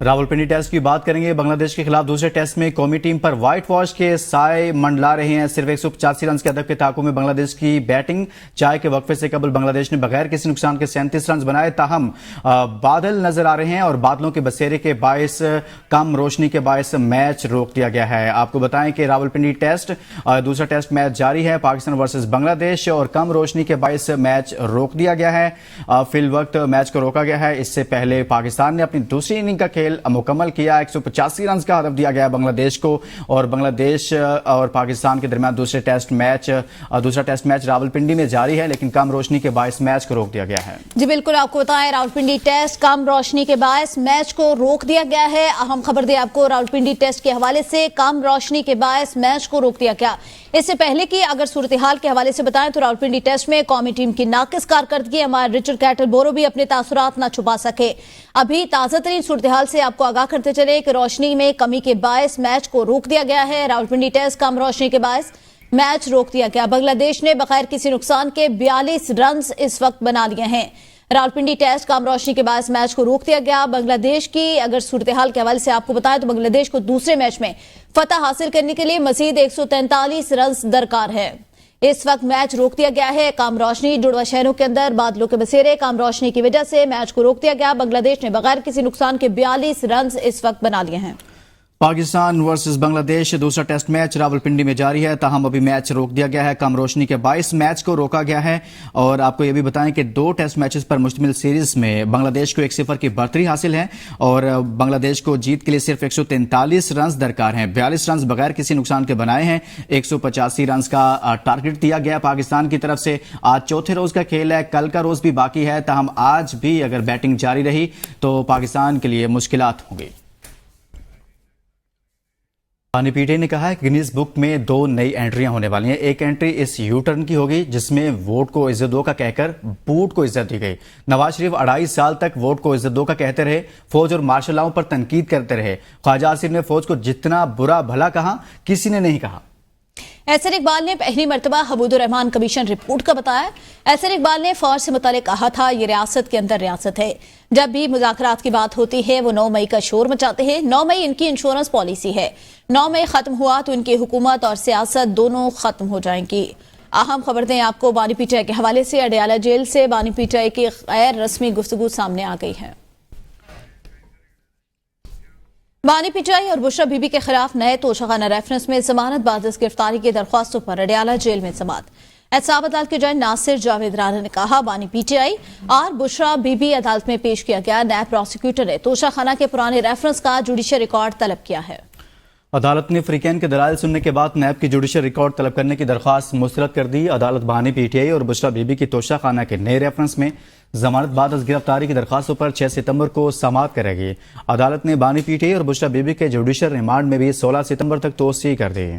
Rawalpindi test کی بات کریں گے۔ بنگلہ دیش کے خلاف دوسرے ٹیسٹ میں قومی ٹیم پر وائٹ واش کے سائے منڈلا رہے ہیں۔ صرف 185 رنز کے ہدف کے تعاقب میں بنگلہ دیش کی بیٹنگ۔ چائے کے وقفے سے قبل بنگلہ دیش نے بغیر کسی نقصان کے 37 رنز بنائے، تاہم بادل نظر آ رہے ہیں اور بادلوں کے بسیرے کے باعث کم روشنی کے باعث میچ روک دیا گیا ہے۔ آپ کو بتائیں کہ راولپنڈی ٹیسٹ دوسرا ٹیسٹ میچ جاری ہے، پاکستان ورسز بنگلہ دیش، اور کم روشنی کے باعث میچ روک دیا گیا ہے۔ فی الوقت میچ کو روکا گیا ہے۔ اس سے پہلے پاکستان نے اپنی دوسری اننگ کا کھیل مکمل کیا۔ 185 رنز کا ہدف دیا گیا بنگلہ دیش کو، اور بنگلہ دیش اور پاکستان کے درمیان دوسرا ٹیسٹ میچ راولپنڈی میں جاری ہے، لیکن کم روشنی کے باعث میچ کو روک دیا گیا ہے۔ جی بالکل، آپ کو بتائیں راولپنڈی ٹیسٹ کم روشنی کے باعث میچ کو روک دیا گیا ہے۔ اہم خبر دے آپ کو راولپنڈی ٹیسٹ کے حوالے سے، کم روشنی کے باعث میچ کو روک دیا گیا۔ اس سے پہلے کی اگر صورتحال کے حوالے سے بتائیں تو راولپنڈی ٹیسٹ میں قومی ٹیم کی ناقص کارکردگی، ہمارے رچرڈ کیٹل بورو بھی اپنے تاثرات نہ چھپا سکے۔ ابھی تازہ ترین صورتحال سے آپ کو آگاہ کرتے چلے کہ روشنی میں کمی کے باعث میچ کو روک دیا گیا ہے۔ راولپنڈی ٹیسٹ کم روشنی کے باعث میچ روک دیا گیا۔ بنگلہ دیش نے بغیر کسی نقصان کے 42 رنز اس وقت بنا لیے ہیں۔ راولپنڈی ٹیسٹ کم روشنی کے باعث میچ کو روک دیا گیا۔ بنگلہ دیش کی اگر صورتحال کے حوالے سے آپ کو بتائیں تو بنگلہ دیش کو دوسرے میچ میں فتح حاصل کرنے کے لیے مزید 143 رنز درکار ہے۔ اس وقت میچ روک دیا گیا ہے۔ کم روشنی، جڑواں شہروں کے اندر بادلوں کے بسیرے، کم روشنی کی وجہ سے میچ کو روک دیا گیا۔ بنگلہ دیش نے بغیر کسی نقصان کے 42 رنز اس وقت بنا لیے ہیں۔ پاکستان ورسز بنگلہ دیش دوسرا ٹیسٹ میچ راولپنڈی میں جاری ہے، تاہم ابھی میچ روک دیا گیا ہے۔ کم روشنی کے باعث میچ کو روکا گیا ہے، اور آپ کو یہ بھی بتائیں کہ 2 ٹیسٹ میچز پر مشتمل سیریز میں بنگلہ دیش کو 1-0 کی برتری حاصل ہے، اور بنگلہ دیش کو جیت کے لیے صرف 143 رنز درکار ہیں۔ 42 رنز بغیر کسی نقصان کے بنائے ہیں۔ 185 رنز کا ٹارگٹ دیا گیا پاکستان کی طرف سے۔ آج چوتھے روز کا کھیل ہے، کل کا روز بھی باقی ہے، تاہم آج بھی اگر بیٹنگ جاری رہی تو پاکستان کے لیے مشکلات ہوں گی۔ بانی پی ٹی نے کہا ہے کہ گنیز بک میں 2 نئی انٹریاں ہونے والی ہیں۔ ایک انٹری اس یو ٹرن کی ہوگی جس میں ووٹ کو عزت دو کا کہہ کر بوٹ کو عزت دی گئی۔ نواز شریف 2.5 سال تک ووٹ کو عزت دو کا کہتے رہے، فوج اور مارشل لاؤں پر تنقید کرتے رہے۔ خواجہ آصف نے فوج کو جتنا برا بھلا کہا، کسی نے نہیں کہا۔ احسن اقبال نے پہلی مرتبہ حبود الرحمان کمیشن رپورٹ کا بتایا۔ احسن اقبال نے فوج سے متعلق کہا تھا، یہ ریاست کے اندر ریاست ہے، جب بھی مذاکرات کی بات ہوتی ہے وہ 9 مئی کا شور مچاتے ہیں۔ 9 مئی ان کی انشورنس پالیسی ہے، 9 مئی ختم ہوا تو ان کی حکومت اور سیاست دونوں ختم ہو جائیں گی۔ اہم خبر دیں آپ کو بانی پی ٹی آئی کے حوالے سے، اڈیالہ جیل سے بانی پی ٹی آئی کی غیر رسمی گفتگو سامنے آ گئی ہے۔ بانی پی ٹی آئی اور بشرا بی بی کے خلاف نئے توشخانہ ریفرنس میں ضمانت بعد از گرفتاری کی درخواستوں پر اڈیالہ جیل میں سماعت۔ احتساب عدالت کے جج ناصر جاوید رانا نے کہا، بانی پی ٹی آئی اور بشرا بی بی عدالت میں پیش کیا گیا۔ نیب پروسیکیوٹر نے توشخانہ کے پرانے ریفرنس کا جوڈیشل ریکارڈ طلب کیا ہے۔ عدالت نے فریقین کے دلائل سننے کے بعد نیب کی جوڈیشل ریکارڈ طلب کرنے کی درخواست مسترد کر دی۔ عدالت بانی پی ٹی آئی اور بشرا بی بی کی توشہ خانہ کے نئے ریفرنس میں ضمانت بعد از گرفتاری کی درخواستوں پر 6 ستمبر کو سماعت کرے گی۔ عدالت نے بانی پی ٹی آئی اور بشرا بی بی کے جوڈیشل ریمانڈ میں بھی 16 ستمبر تک توسیع کر دی۔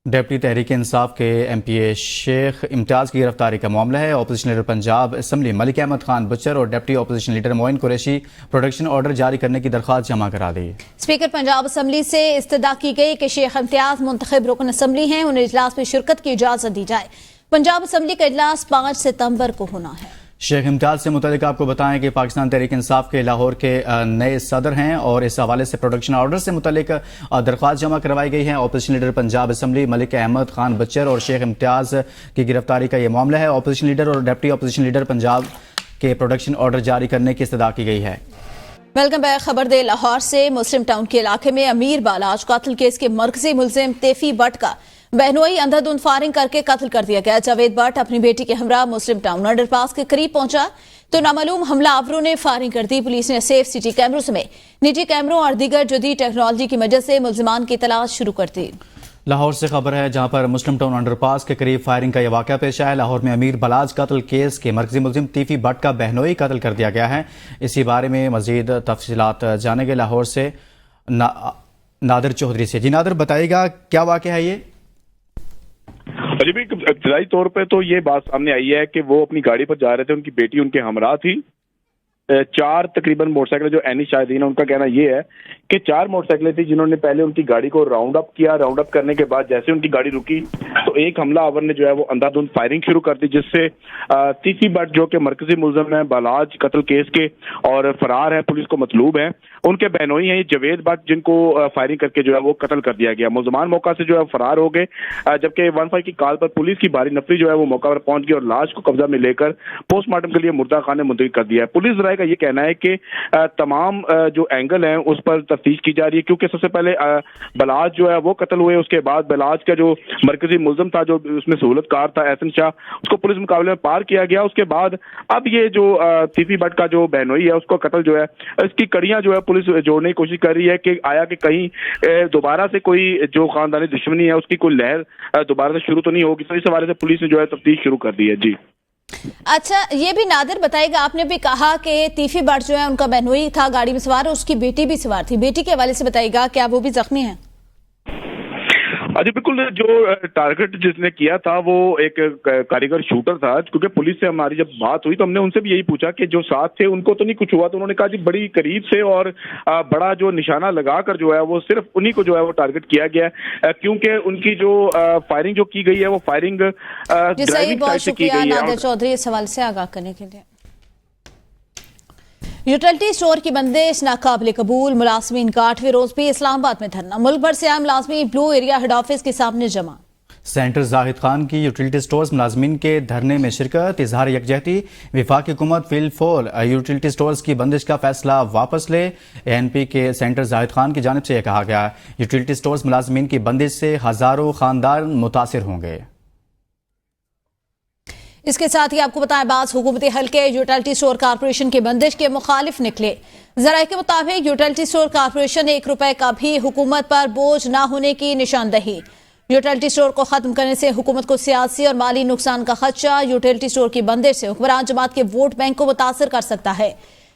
ڈپٹی تحریک انصاف کے ایم پی اے شیخ امتیاز کی گرفتاری کا معاملہ ہے۔ Opposition leader Punjab assembly Malik Ahmad Khan Butcher اور ڈپٹی اپوزیشن لیڈر معین قریشی پروٹیکشن آرڈر جاری کرنے کی درخواست جمع کرا دی۔ اسپیکر پنجاب اسمبلی سے استدعا کی گئی کہ شیخ امتیاز منتخب رکن اسمبلی ہیں، انہیں اجلاس میں شرکت کی اجازت دی جائے۔ پنجاب اسمبلی کا اجلاس 5 ستمبر کو ہونا ہے۔ شیخ امتیاز سے متعلق آپ کو بتائیں کہ پاکستان تحریک انصاف کے لاہور کے نئے صدر ہیں، اور اس حوالے سے پروٹیکشن آرڈر سے متعلق درخواست جمع کروائی گئی ہے۔ Opposition leader Punjab assembly Malik Ahmad Khan Butcher اور شیخ امتیاز کی گرفتاری کا یہ معاملہ ہے۔ اپوزیشن لیڈر اور ڈپٹی اپوزیشن لیڈر پنجاب کے پروٹیکشن آرڈر جاری کرنے کی استدعا کی گئی ہے۔ Welcome back. خبر دے لاہور سے، مسلم ٹاؤن کے علاقے میں امیر بالاج قتل کیس کے مرکزی ملزم تیفی بٹ کا بہنوئی اندھادھند فائرنگ کر کے قتل کر دیا گیا۔ جاوید بٹ اپنی بیٹی کے ہمراہ مسلم ٹاؤن انڈر پاس کے قریب پہنچا تو نامعلوم حملہ آوروں نے فائرنگ کر دی۔ پولیس نے سیف سٹی کیمروں سمیت نجی کیمروں اور دیگر جدید ٹیکنالوجی کی مدد سے ملزمان کی تلاش شروع کر دی۔ لاہور سے خبر ہے جہاں پر مسلم ٹاؤن انڈر پاس کے قریب فائرنگ کا یہ واقعہ پیش آیا ہے۔ لاہور میں امیر بالاج قتل کیس کے مرکزی ملزم تیفی بٹ کا بہنوئی قتل کر دیا گیا ہے۔ اسی بارے میں مزید تفصیلات جانیں گے لاہور سے نادر چودھری سے۔ جی نادر، بتائیے گا کیا واقعہ ہے یہ؟ جی بھی ابتدائی طور پہ تو یہ بات سامنے آئی ہے کہ وہ اپنی گاڑی پر جا رہے تھے، ان کی بیٹی ان کے ہمراہ تھی۔ 4 تقریباً موٹر سائیکل جو اینی شاہدین ہیں ان کا کہنا یہ ہے کہ 4 موٹر سائیکلیں تھی جنہوں نے پہلے ان کی گاڑی کو راؤنڈ اپ کیا. راؤنڈ اپ کرنے کے بعد جیسے ان کی گاڑی رکی تو ایک حملہ آور نے جو ہے وہ اندھا دھند فائرنگ شروع کر دی, جس سے تیسی بٹ جو کہ مرکزی ملزم ہیں بالاج قتل کیس کے اور فرار ہے, پولیس کو مطلوب ہے, ان کے بہنوئی ہیں جاوید بٹ جن کو فائرنگ کر کے جو ہے وہ قتل کر دیا گیا. ملزمان موقع سے جو ہے فرار ہو گئے, جبکہ 15 کی کال پر پولیس کی بھاری نفری جو ہے وہ موقع پر پہنچ گئی اور لاش کو قبضہ میں لے کر پوسٹ مارٹم کے لیے مردہ خانے منتقل کر دیا ہے. پولیس ذرائع کا یہ کہنا ہے کہ تمام جو اینگل ہیں اس پر تفتیش کی جا رہی ہے, کیونکہ سب سے پہلے بلاج جو ہے وہ قتل ہوئے, اس کے بعد بلاج کا جو مرکزی ملزم تھا جو اس میں سہولت کار تھا احسن شاہ, اس کو پولیس مقابلے میں پار کیا گیا. اس کے بعد اب یہ جو تیفی بٹ کا جو بہنوئی ہے اس کو قتل جو ہے اس کی کڑیاں جو ہے پولیس جوڑنے کی کوشش کر رہی ہے کہ آیا کہ کہیں دوبارہ سے کوئی جو خاندانی دشمنی ہے اس کی کوئی لہر دوبارہ سے شروع تو نہیں ہوگی. تو اس حوالے سے پولیس نے جو ہے تفتیش شروع کر دی ہے. جی اچھا, یہ بھی نادر بتائے گا, آپ نے بھی کہا کہ تیفی بٹ جو ہے ان کا بہنوئی تھا گاڑی میں سوار, اس کی بیٹی بھی سوار تھی, بیٹی کے حوالے سے بتائے گا کیا وہ بھی زخمی ہیں؟ جی بالکل, جو ٹارگٹ جس نے کیا تھا وہ ایک کاریگر شوٹر تھا, کیونکہ پولیس سے ہماری جب بات ہوئی تو ہم نے ان سے بھی یہی پوچھا کہ جو ساتھ تھے ان کو تو نہیں کچھ ہوا, تو انہوں نے کہا جی بڑی قریب سے اور بڑا جو نشانہ لگا کر جو ہے وہ صرف انہی کو جو ہے وہ ٹارگٹ کیا گیا ہے, کیونکہ ان کی جو فائرنگ جو کی گئی ہے وہ فائرنگ ڈرائیونگ سائڈ سے کی گئی ہے. نادر چودھری اس حوالے سے آگاہ کرنے کے لیے. یوٹیلٹی اسٹور کی بندش ناقابل قبول, ملازمین کا 8ویں روز بھی اسلام آباد میں دھرنا, ملک بھر سے آئے ملازمین بلو ایریا ہیڈ آفس کے سامنے جمع. سینٹر زاہد خان کی یوٹیلٹی سٹورز ملازمین کے دھرنے میں شرکت, اظہار یکجہتی, وفاقی حکومت فی الفور یوٹیلٹی سٹورز کی بندش کا فیصلہ واپس لے. ANP کے سینٹر زاہد خان کی جانب سے یہ کہا گیا یوٹیلٹی سٹورز ملازمین کی بندش سے ہزاروں خاندان متاثر ہوں گے. اس کے ساتھ ہی آپ کو بتائیں بعض حکومتی حلقے یوٹیلٹی اسٹور کارپوریشن کی بندش کے مخالف نکلے. ذرائع کے مطابق یوٹیلٹی اسٹور کارپوریشن 1 روپے کا بھی حکومت پر بوجھ نہ ہونے کی نشاندہی. یوٹیلٹی اسٹور کو ختم کرنے سے حکومت کو سیاسی اور مالی نقصان کا خدشہ. یوٹیلٹی اسٹور کی بندش سے حکمران جماعت کے ووٹ بینک کو متاثر کر سکتا ہے.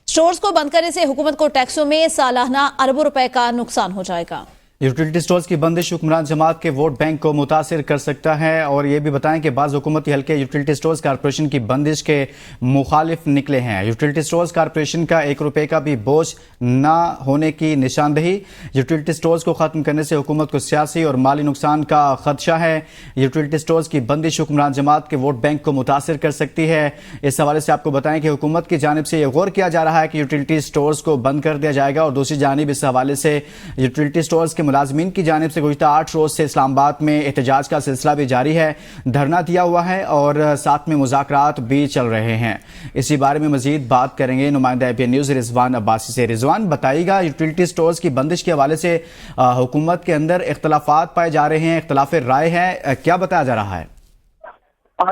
اسٹورز کو بند کرنے سے حکومت کو ٹیکسوں میں سالانہ اربوں روپے کا نقصان ہو جائے گا. یوٹیلٹی سٹورز کی بندش حکمران جماعت کے ووٹ بینک کو متاثر کر سکتا ہے, اور یہ بھی بتائیں کہ بعض حکومتی حلقے یوٹیلٹی سٹورز کارپوریشن کی بندش کے مخالف نکلے ہیں. یوٹیلٹی سٹورز کارپوریشن کا 1 روپے کا بھی بوجھ نہ ہونے کی نشاندہی. یوٹیلٹی سٹورز کو ختم کرنے سے حکومت کو سیاسی اور مالی نقصان کا خدشہ ہے. یوٹیلٹی سٹورز کی بندش حکمران جماعت کے ووٹ بینک کو متاثر کر سکتی ہے. اس حوالے سے آپ کو بتائیں کہ حکومت کی جانب سے یہ غور کیا جا رہا ہے کہ یوٹیلٹی سٹورز کو بند کر دیا جائے گا, اور دوسری جانب اس حوالے سے یوٹیلٹی سٹورز کے ملازمین کی جانب سے گزشتہ 8 روز سے اسلام آباد میں احتجاج کا سلسلہ بھی جاری ہے, دھرنا دیا ہوا ہے اور ساتھ میں مذاکرات بھی چل رہے ہیں. اسی بارے میں مزید بات کریں گے نمائندہ APN نیوز رضوان عباسی سے. رضوان, بتائیے گا یوٹیلٹی سٹورز کی بندش کے حوالے سے حکومت کے اندر اختلافات پائے جا رہے ہیں, اختلاف رائے ہے, کیا بتایا جا رہا ہے؟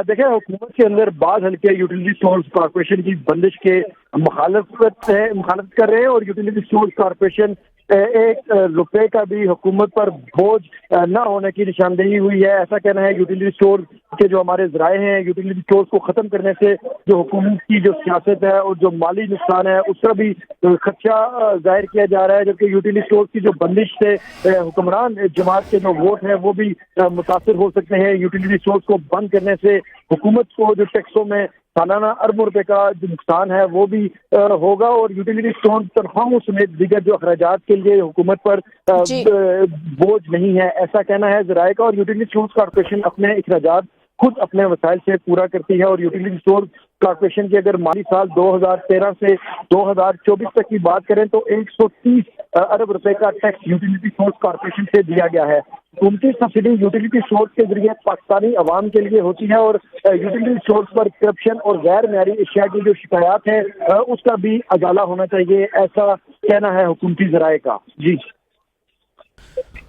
دیکھیں, حکومت کے اندر بعض حلقے یوٹیلٹی سٹورز کارپوریشن کی بندش کے مخالفت کر رہے ہیں, اور یوٹیلٹی سٹورز کارپوریشن 1 روپے کا بھی حکومت پر بوجھ نہ ہونے کی نشاندہی ہوئی ہے. ایسا کہنا ہے یوٹیلٹی سٹور کے جو ہمارے ذرائع ہیں. یوٹیلٹی سٹورز کو ختم کرنے سے جو حکومت کی جو سیاست ہے اور جو مالی نقصان ہے اس کا بھی خدشہ ظاہر کیا جا رہا ہے, جبکہ یوٹیلٹی سٹورز کی جو بندش سے حکمران جماعت کے جو ووٹ ہیں وہ بھی متاثر ہو سکتے ہیں. یوٹیلٹی سٹورز کو بند کرنے سے حکومت کو جو ٹیکسوں میں سالانہ اربوں روپے کا جو نقصان ہے وہ بھی ہوگا, اور یوٹیلٹی سٹور تنخواہوں سمیت دیگر جو اخراجات کے لیے حکومت پر بوجھ نہیں ہے, ایسا کہنا ہے ذرائع کا. اور یوٹیلٹی سٹورز کارپوریشن اپنے اخراجات خود اپنے وسائل سے پورا کرتی ہے, اور یوٹیلٹی سٹورز کارپوریشن کی اگر مالی سال 2013 سے 2024 تک کی بات کریں تو 130 ارب روپے کا ٹیکس یوٹیلٹی سٹورز کارپوریشن سے دیا گیا ہے. حکومتی سبسڈی یوٹیلٹی سٹورز کے ذریعے پاکستانی عوام کے لیے ہوتی ہے, اور یوٹیلٹی سٹورز پر کرپشن اور غیر معیاری اشیاء کی جو شکایات ہیں اس کا بھی ازالہ ہونا چاہیے, ایسا کہنا ہے حکومتی ذرائع کا. جی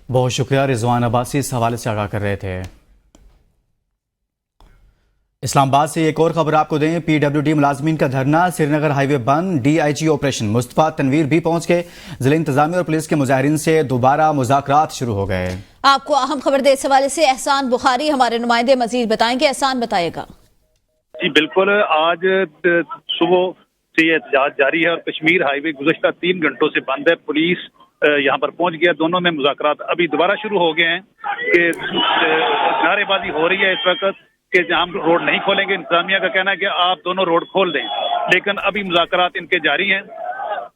بہت شکریہ رضوان عباسی, اس حوالے سے آگاہ کر رہے تھے. اسلام آباد سے ایک اور خبر آپ کو دیں. PWD ملازمین کا دھرنا, سری نگر ہائی وے بند, DIG آپریشن. مصطفیٰ تنویر بھی پہنچ گئے. ضلع انتظامیہ اور پولیس کے مظاہرین سے دوبارہ مذاکرات شروع ہو گئے. آپ کو اہم خبر دے اس حوالے سے احسان بخاری ہمارے نمائندے مزید بتائیں گے. احسان, بتائے گا. جی بالکل, آج صبح سے یہ احتجاج جاری ہے اور کشمیر ہائی وے گزشتہ 3 گھنٹوں سے بند ہے. پولیس یہاں پر پہنچ گیا. دونوں میں مذاکرات ابھی دوبارہ شروع ہو گئے ہیں کہ نعرے بازی ہو رہی ہے اس وقت کہ ہم روڈ نہیں کھولیں گے. انتظامیہ کا کہنا ہے کہ آپ دونوں روڈ کھول دیں, لیکن ابھی مذاکرات ان کے جاری ہیں.